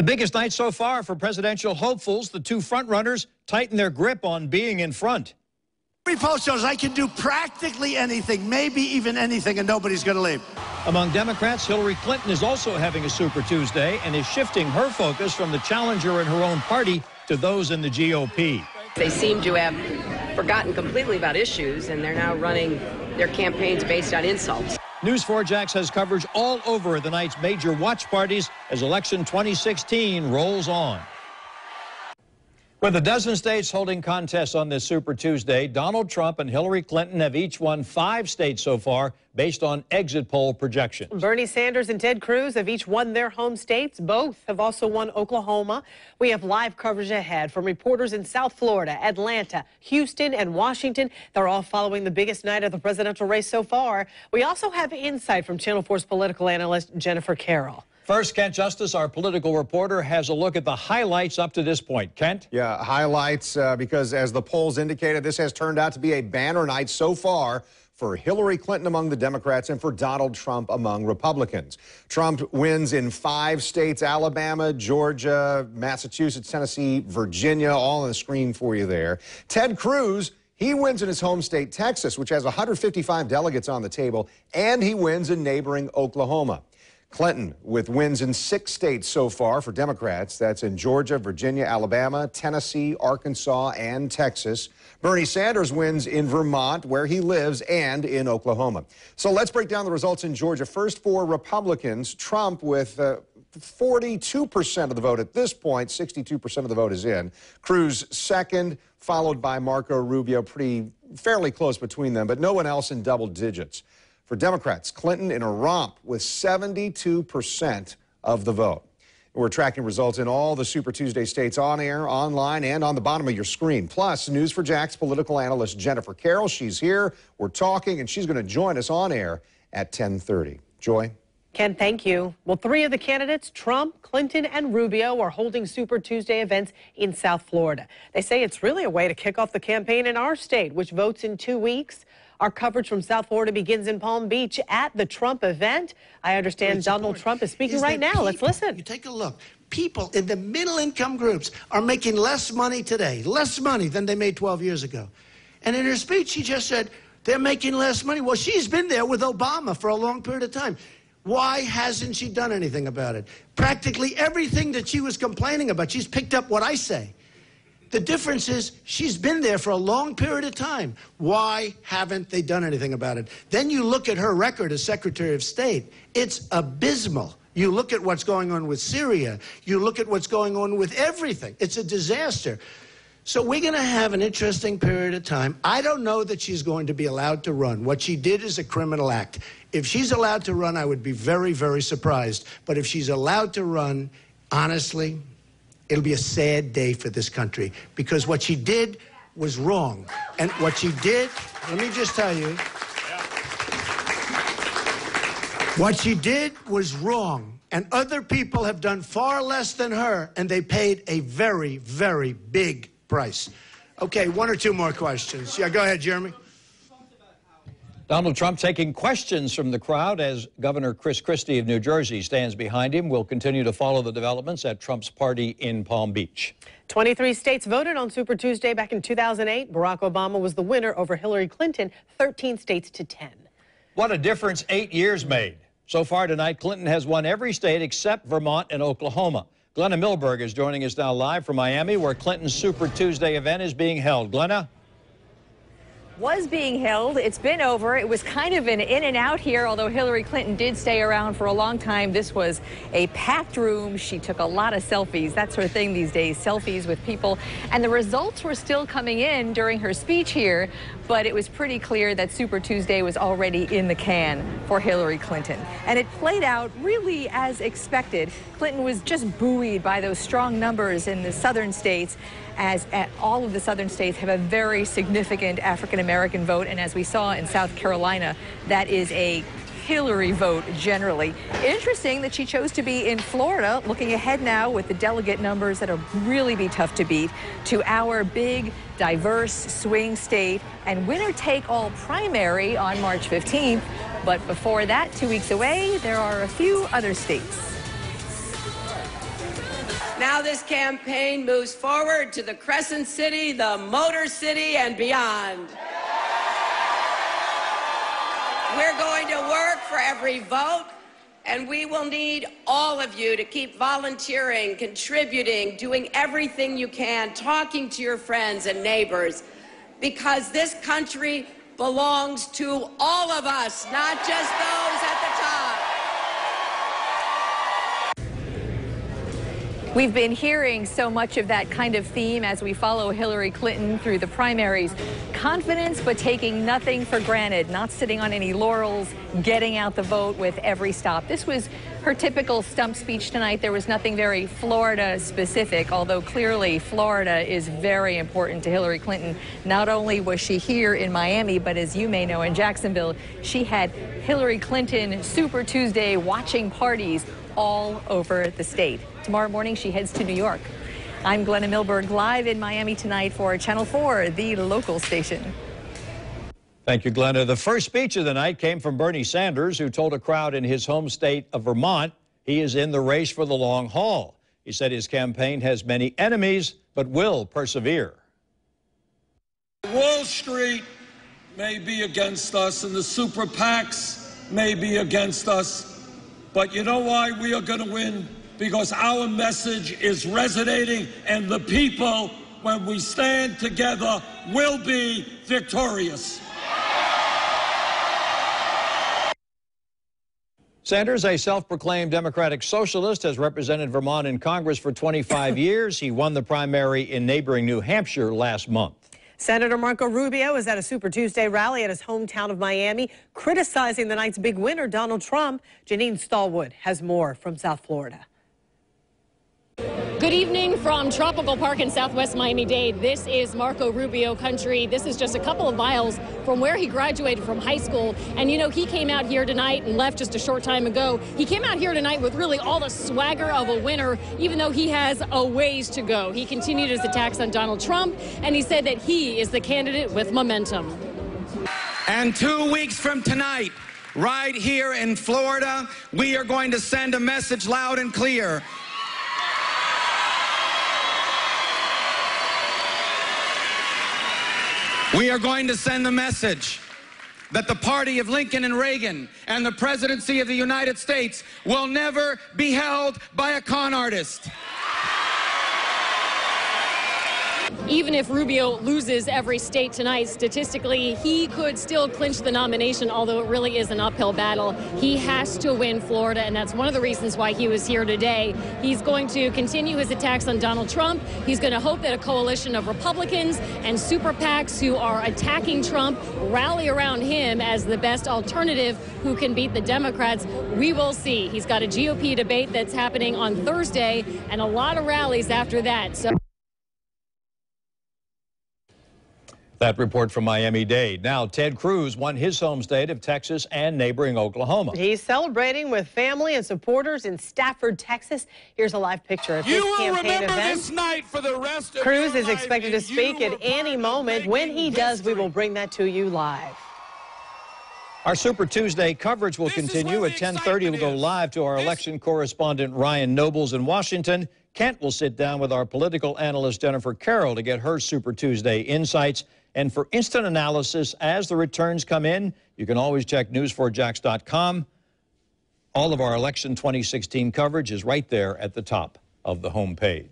The biggest night so far for presidential hopefuls. The two frontrunners tighten their grip on being in front. Every poll shows I can do practically anything, maybe even anything, and nobody's going to leave. Among Democrats, Hillary Clinton is also having a Super Tuesday and is shifting her focus from the challenger in her own party to those in the GOP. They seem to have forgotten completely about issues, and they're now running their campaigns based on insults. News 4 Jax has coverage all over the night's major watch parties as election 2016 rolls on. With a dozen states holding contests on this Super Tuesday, Donald Trump and Hillary Clinton have each won 5 states so far based on exit poll projections. Bernie Sanders and Ted Cruz have each won their home states. Both have also won Oklahoma. We have live coverage ahead from reporters in South Florida, Atlanta, Houston, and Washington. They're all following the biggest night of the presidential race so far. We also have insight from Channel 4's political analyst Jennifer Carroll. First, Kent Justice, our political reporter, has a look at the highlights up to this point. Kent? Yeah, highlights because as the polls indicated, this has turned out to be a banner night so far for Hillary Clinton among the Democrats and for Donald Trump among Republicans. Trump wins in 5 states, Alabama, Georgia, Massachusetts, Tennessee, Virginia, all on the screen for you there. Ted Cruz, he wins in his home state, Texas, which has 155 delegates on the table, and he wins in neighboring Oklahoma. Clinton with wins in 6 states so far for Democrats. That's in Georgia, Virginia, Alabama, Tennessee, Arkansas, and Texas. Bernie Sanders wins in Vermont, where he lives, and in Oklahoma. So let's break down the results in Georgia. First for Republicans, Trump with 42% of the vote at this point, 62% of the vote is in. Cruz second, followed by Marco Rubio, fairly close between them, but no one else in double digits. For Democrats, Clinton in a romp with 72% of the vote. We're tracking results in all the Super Tuesday states on air, online, and on the bottom of your screen. Plus, News 4 Jax political analyst Jennifer Carroll. She's here. We're talking, and she's going to join us on air at 10:30. Joy? Ken, thank you. Well, 3 of the candidates, Trump, Clinton, and Rubio, are holding Super Tuesday events in South Florida. They say it's really a way to kick off the campaign in our state, which votes in 2 weeks. Our coverage from South Florida begins in Palm Beach at the Trump event. I understand Donald Trump is speaking right now. Let's listen. You take a look. People in the middle-income groups are making less money today, less money than they made 12 years ago. And in her speech, she just said they're making less money. Well, she's been there with Obama for a long period of time. Why hasn't she done anything about it? Practically everything that she was complaining about, she's picked up what I say. The difference is she's been there for a long period of time. Why haven't they done anything about it? Then you look at her record as Secretary of State. It's abysmal. You look at what's going on with Syria. You look at what's going on with everything. It's a disaster. So we're going to have an interesting period of time. I don't know that she's going to be allowed to run. What she did is a criminal act. If she's allowed to run, I would be very, very surprised. But if she's allowed to run, honestly, it'll be a sad day for this country, because what she did was wrong. And what she did, let me just tell you, what she did was wrong. And other people have done far less than her, and they paid a very, very big price. Okay, 1 or 2 more questions. Yeah, go ahead, Jeremy. Donald Trump taking questions from the crowd as Governor Chris Christie of New Jersey stands behind him. We'll continue to follow the developments at Trump's party in Palm Beach. 23 states voted on Super Tuesday back in 2008. Barack Obama was the winner over Hillary Clinton, 13 states to 10. What a difference 8 years made. So far tonight, Clinton has won every state except Vermont and Oklahoma. Glenna Milberg is joining us now live from Miami, where Clinton's Super Tuesday event is being held. Glenna? Was being held. It's been over. It was kind of an in and out here, although Hillary Clinton did stay around for a long time. This was a packed room. She took a lot of selfies. That's her thing these days, selfies with people. And the results were still coming in during her speech here, but it was pretty clear that Super Tuesday was already in the can for Hillary Clinton. And it played out really as expected. Clinton was just buoyed by those strong numbers in the southern states, as all of the southern states have a very significant African-American vote. And as we saw in South Carolina, that is a Hillary vote generally. Interesting that she chose to be in Florida, looking ahead now with the delegate numbers that'll really be tough to beat, to our big, diverse swing state and winner-take-all primary on March 15th. But before that, 2 weeks away, there are a few other states. Now this campaign moves forward to the Crescent City, the Motor City, and beyond. We're going to work for every vote, and we will need all of you to keep volunteering, contributing, doing everything you can, talking to your friends and neighbors, because this country belongs to all of us, not just those at the top. We've been hearing so much of that kind of theme as we follow Hillary Clinton through the primaries. Confidence, but taking nothing for granted, not sitting on any laurels, getting out the vote with every stop. This was her typical stump speech tonight. There was nothing very Florida specific, although clearly Florida is very important to Hillary Clinton. Not only was she here in Miami, but as you may know, in Jacksonville, she had Hillary Clinton Super Tuesday watching parties all over the state. Tomorrow morning, she heads to New York. I'm Glenna Milberg, live in Miami tonight for Channel 4, the local station. Thank you, Glenna. The first speech of the night came from Bernie Sanders, who told a crowd in his home state of Vermont he is in the race for the long haul. He said his campaign has many enemies, but will persevere. Wall Street may be against us, and the super PACs may be against us. But you know why we are going to win? Because our message is resonating, and the people, when we stand together, will be victorious. Sanders, a self-proclaimed Democratic socialist, has represented Vermont in Congress for 25 years. He won the primary in neighboring New Hampshire last month. Senator Marco Rubio is at a Super Tuesday rally at his hometown of Miami, criticizing the night's big winner, Donald Trump. Janine Stallwood has more from South Florida. Good evening from Tropical Park in Southwest Miami-Dade. This is Marco Rubio country. This is just a couple of miles from where he graduated from high school. And, you know, he came out here tonight and left just a short time ago. He came out here tonight with really all the swagger of a winner, even though he has a ways to go. He continued his attacks on Donald Trump, and he said that he is the candidate with momentum. And 2 weeks from tonight, right here in Florida, we are going to send a message loud and clear. We are going to send the message that the party of Lincoln and Reagan and the presidency of the United States will never be held by a con artist. Even if Rubio loses every state tonight, statistically, he could still clinch the nomination, although it really is an uphill battle. He has to win Florida, and that's one of the reasons why he was here today. He's going to continue his attacks on Donald Trump. He's going to hope that a coalition of Republicans and super PACs who are attacking Trump rally around him as the best alternative who can beat the Democrats. We will see. He's got a GOP debate that's happening on Thursday and a lot of rallies after that. So. That report from Miami-Dade. Now, Ted Cruz won his home state of Texas and neighboring Oklahoma. He's celebrating with family and supporters in Stafford, Texas. Here's a live picture of his campaign event. This night for the rest of Cruz is expected to speak at any moment. When he does, we will bring that to you live. Our Super Tuesday coverage will continue at 10:30. We'll go live to our election correspondent Ryan Nobles in Washington. Kent will sit down with our political analyst Jennifer Carroll to get her Super Tuesday insights. And for instant analysis as the returns come in, you can always check news4jax.com. All of our election 2016 coverage is right there at the top of the homepage.